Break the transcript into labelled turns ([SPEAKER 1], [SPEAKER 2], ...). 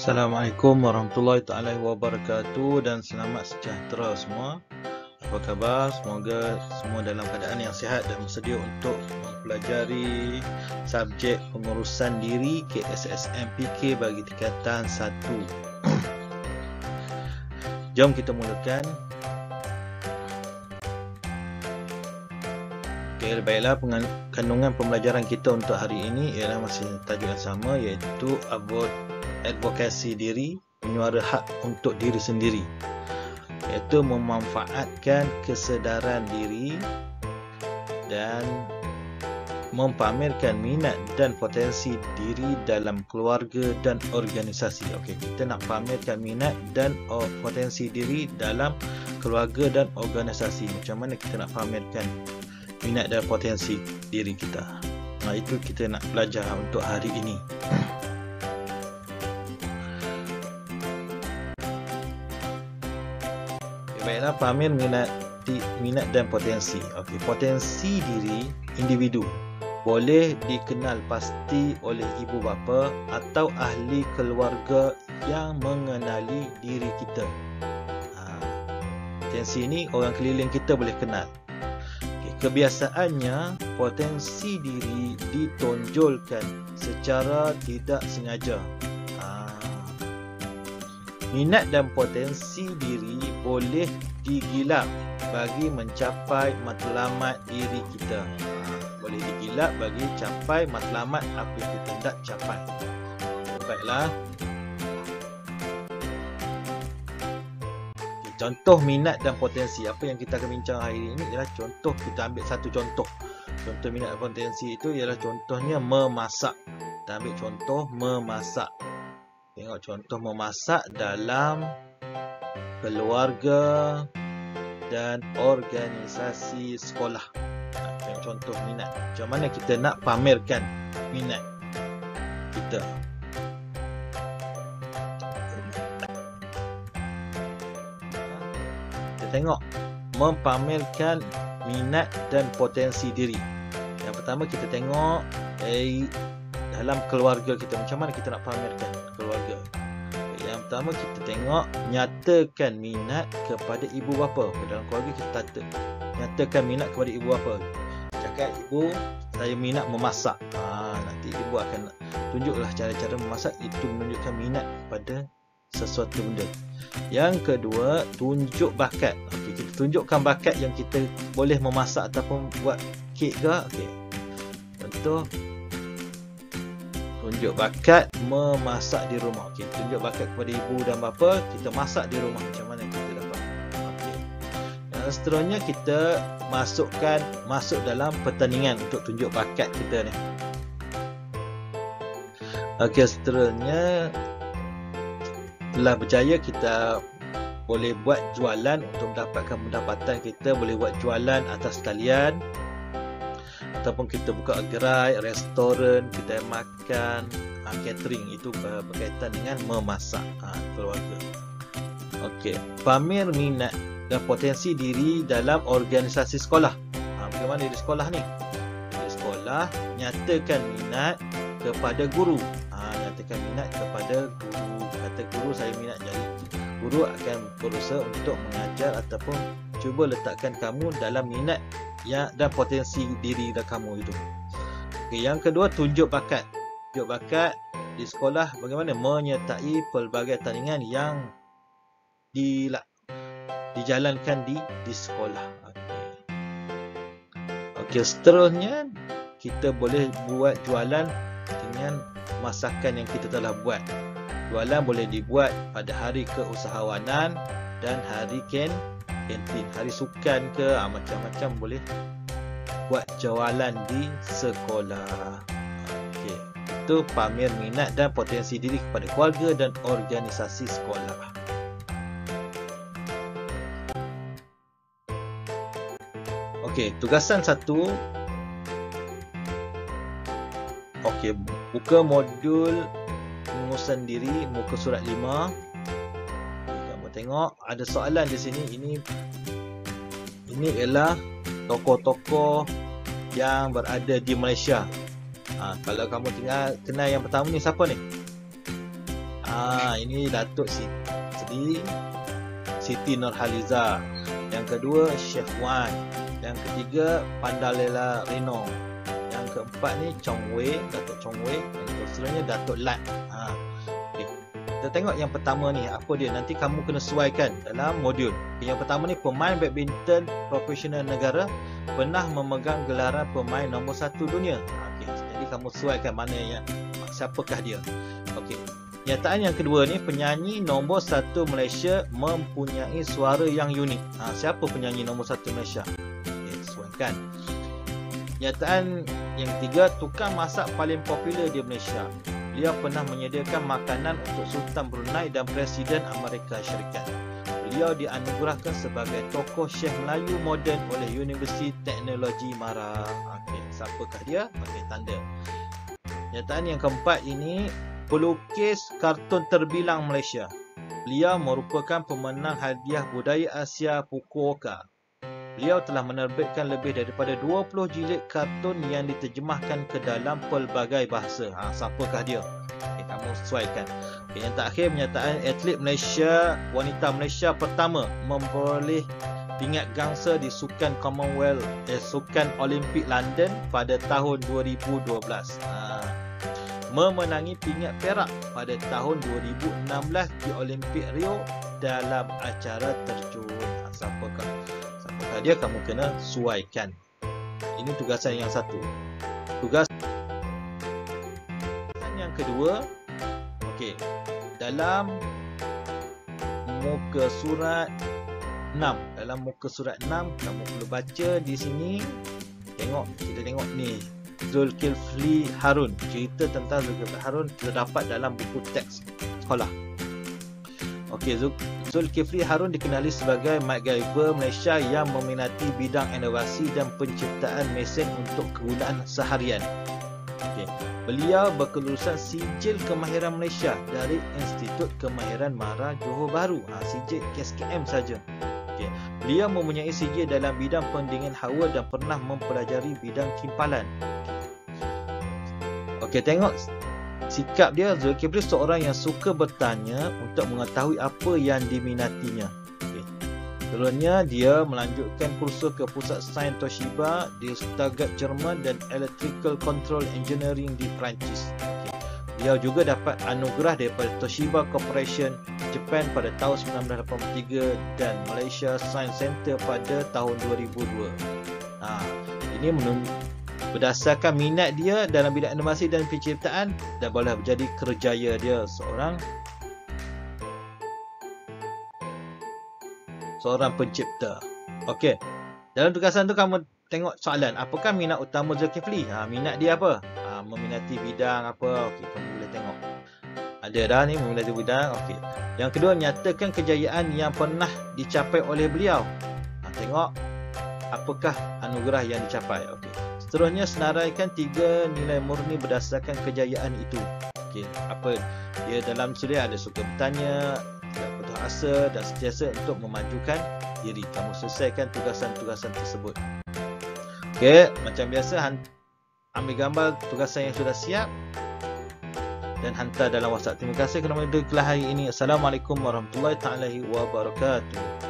[SPEAKER 1] Assalamualaikum warahmatullahi taala wabarakatuh dan selamat sejahtera semua. Apa khabar? Semoga semua dalam keadaan yang sihat dan bersedia untuk mempelajari subjek pengurusan diri KSSM-PK bagi tingkatan 1. Jom kita mulakan. Okay, baiklah, kandungan pembelajaran kita untuk hari ini ialah masih tajuk yang sama, iaitu advokasi diri, menyuara hak untuk diri sendiri, iaitu memanfaatkan kesedaran diri dan mempamerkan minat dan potensi diri dalam keluarga dan organisasi. Okey, kita nak pamerkan minat dan potensi diri dalam keluarga dan organisasi. Macam mana kita nak pamerkan minat dan potensi diri kita? Nah, itu kita nak belajar untuk hari ini. Baiklah, pamer minat dan potensi. Okey, potensi diri individu boleh dikenal pasti oleh ibu bapa atau ahli keluarga yang mengenali diri kita. Potensi ini orang keliling kita boleh kenal. Okey, kebiasaannya potensi diri ditonjolkan secara tidak sengaja. Minat dan potensi diri boleh digilap bagi mencapai matlamat diri kita. Boleh digilap bagi capai matlamat apa yang kita hendak capai. Baiklah. Contoh minat dan potensi. Apa yang kita akan bincang hari ini ialah contoh. Kita ambil satu contoh. Contoh minat dan potensi itu ialah contohnya memasak. Kita ambil contoh memasak. Tengok contoh memasak dalam keluarga dan organisasi sekolah. Tengok contoh minat. Macam mana kita nak pamerkan minat kita? Kita tengok mempamerkan minat dan potensi diri. Yang pertama kita tengok dalam keluarga kita, macam mana kita nak pamerkan keluarga. Yang pertama kita tengok nyatakan minat kepada ibu bapa. Dalam keluarga kita nyatakan minat kepada ibu bapa. Cakap, ibu, saya minat memasak. Nanti ibu akan tunjuklah cara-cara memasak. Itu menunjukkan minat pada sesuatu benda. Yang kedua, tunjuk bakat. Okey, kita tunjukkan bakat yang kita boleh memasak ataupun buat kek ke. Okey, contoh tunjuk bakat memasak di rumah. Okey, tunjuk bakat kepada ibu dan bapa, kita masak di rumah. Macam mana kita dapat? Okey. Yang seterusnya kita masuk dalam pertandingan untuk tunjuk bakat kita ni. Okey, seterusnya telah berjaya kita boleh buat jualan untuk mendapatkan pendapatan. Kita boleh buat jualan atas talian, ataupun kita buka gerai, restoran, kedai makan, catering. Itu berkaitan dengan memasak keluarga. Okey, pamer minat dan potensi diri dalam organisasi sekolah. Bagaimana di sekolah ni? Di sekolah, nyatakan minat kepada guru. Nyatakan minat kepada guru. Kata guru, saya minat jadi guru, akan berusaha untuk mengajar ataupun cuba letakkan kamu dalam minat dan potensi diri kamu itu. Okay, yang kedua, tunjuk bakat. Tunjuk bakat di sekolah bagaimana? Menyertai pelbagai tandingan yang dijalankan di sekolah. Okey, seterusnya kita boleh buat jualan dengan masakan yang kita telah buat. Jualan boleh dibuat pada hari keusahawanan dan hari kantin, hari sukan ke, macam-macam boleh buat jualan di sekolah. Okey, itu pamer minat dan potensi diri kepada keluarga dan organisasi sekolah. Okey, tugasan 1. Okey, buka modul pengurusan diri muka surat 5. Kamu tengok ada soalan di sini. Ini ialah tokoh-tokoh yang berada di Malaysia. Kalau kamu kenal yang pertama ni, siapa ni? Ini Datuk Siti Nurhaliza. Yang kedua Chef Wan. Yang ketiga Pandalela Reno. Yang keempat ni Datuk Chong Wei. Yang seterusnya Datuk Lat. Okay. Kita tengok yang pertama ni, apa dia? Nanti kamu kena sesuaikan dalam modul. Yang pertama ni, pemain badminton profesional negara, pernah memegang gelaran pemain nombor 1 dunia. Okay. Jadi kamu sesuaikan mana yang siapakah dia. Okey. Nyataan yang kedua ni, penyanyi nombor 1 Malaysia mempunyai suara yang unik. Siapa penyanyi nombor 1 Malaysia? Okey, sesuaikan. Nyataan yang ketiga, tukang masak paling popular di Malaysia. Beliau pernah menyediakan makanan untuk Sultan Brunei dan Presiden Amerika Syarikat. Beliau dianugerahkan sebagai tokoh chef Melayu moden oleh Universiti Teknologi Mara. Okey, siapakah dia? Pakai tanda. Nyataan yang keempat ini, pelukis kartun terbilang Malaysia. Beliau merupakan pemenang hadiah budaya Asia Fukuoka. Beliau telah menerbitkan lebih daripada 20 jilid kartun yang diterjemahkan ke dalam pelbagai bahasa. Siapakah dia? Okay, kamu sesuaikan. Okay, yang terakhir, pernyataan atlet Malaysia, wanita Malaysia pertama memperoleh pingat gangsa di Sukan Commonwealth, Sukan Olimpik London pada tahun 2012. Memenangi pingat perak pada tahun 2016 di Olimpik Rio dalam acara terjun. Siapakah dia? Kamu kena suaikan. Ini tugasan yang satu. Tugasan yang kedua, okey, dalam muka surat 6. Dalam muka surat 6, kamu perlu baca di sini. Kita tengok ni, Zulkifli Harun. Cerita tentang Zulkifli Harun terdapat dalam buku teks sekolah. Okey, Zulkifli Harun dikenali sebagai MacGyver Malaysia yang meminati bidang inovasi dan penciptaan mesin untuk kegunaan seharian. Okey, beliau berkelulusan Sijil Kemahiran Malaysia dari Institut Kemahiran Mara Johor Bahru. Sijil KSKM saja. Okey, beliau mempunyai sijil dalam bidang pendingin hawa dan pernah mempelajari bidang timpalan. Okey, tengok sikap dia. Zulkifli seorang yang suka bertanya untuk mengetahui apa yang diminatinya. Okay. Seterusnya, dia melanjutkan kursus ke Pusat Sains Toshiba di Stuttgart, Jerman dan Electrical Control Engineering di Perancis. Okay. Dia juga dapat anugerah daripada Toshiba Corporation Japan pada tahun 1983 dan Malaysia Science Centre pada tahun 2002. Ini berdasarkan minat dia dalam bidang inovasi dan penciptaan, dan boleh menjadi kerjaya dia seorang pencipta. Okey. Dalam tugasan tu kamu tengok soalan, apakah minat utama Zulkifli? Minat dia apa? Meminati bidang apa? Okey, kamu boleh tengok. Ada dah ni, meminati bidang. Okey. Yang kedua, nyatakan kejayaan yang pernah dicapai oleh beliau. Tengok apakah anugerah yang dicapai. Okey. Seterusnya, senaraikan 3 nilai murni berdasarkan kejayaan itu. Okey, apa dia dalam suria? Ada suka bertanya, tidak putus asa dan sentiasa untuk memajukan diri. Kamu selesaikan tugasan-tugasan tersebut. Okey, macam biasa, ambil gambar tugasan yang sudah siap dan hantar dalam WhatsApp. Terima kasih kerana menonton hari ini. Assalamualaikum warahmatullahi wabarakatuh.